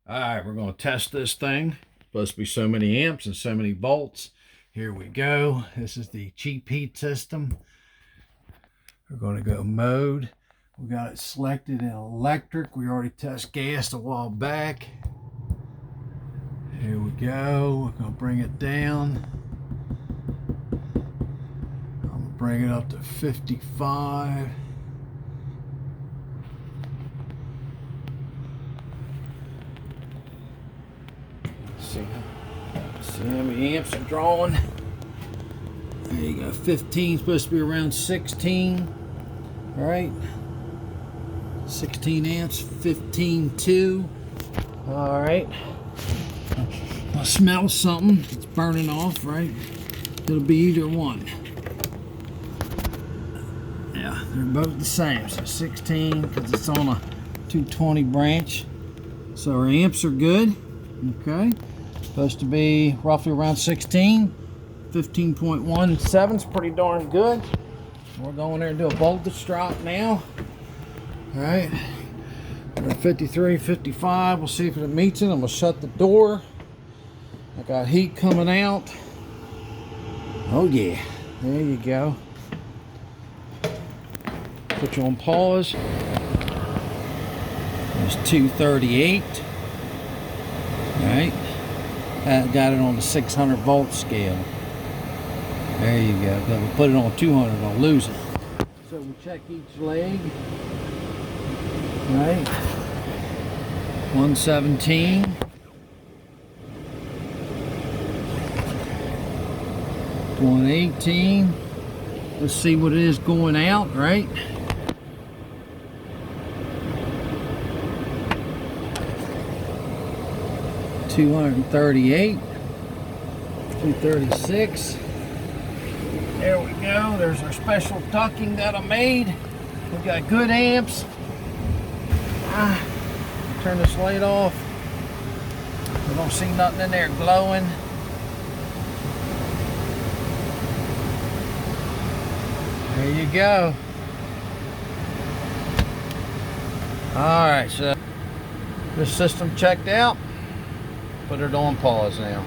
All right, we're going to test this thing. Supposed to be so many amps and so many volts. Here we go. This is the cheap heat system. We're going to go mode. We got it selected in electric. We already tested gas a while back. Here we go. We're going to bring it down. I'm going to bring it up to 55. See how many amps are drawing. There you go, 15, supposed to be around 16. All right, 16 amps, 15.2. All right, I smell something. It's burning off, right? It'll be either one. Yeah, they're both the same. So 16, because it's on a 220 branch. So our amps are good. Okay. Supposed to be roughly around 16. 15.17 is pretty darn good. We're going there and do a voltage drop now. All right. We're at 53, 55. We'll see if it meets it. I'm going to shut the door. I got heat coming out. Oh, yeah. There you go. Put you on pause. There's 238. All right. Got it on the 600 volt scale. There you go. If we put it on 200, I'll lose it. So we check each leg. Right. 117. 118. Let's see what it is going out, right? $238, 236. There we go. There's our special ducking that I made. We got good amps. Turn this light off. We don't see nothing in there glowing. There you go. All right, so this system checked out. Put it on pause now.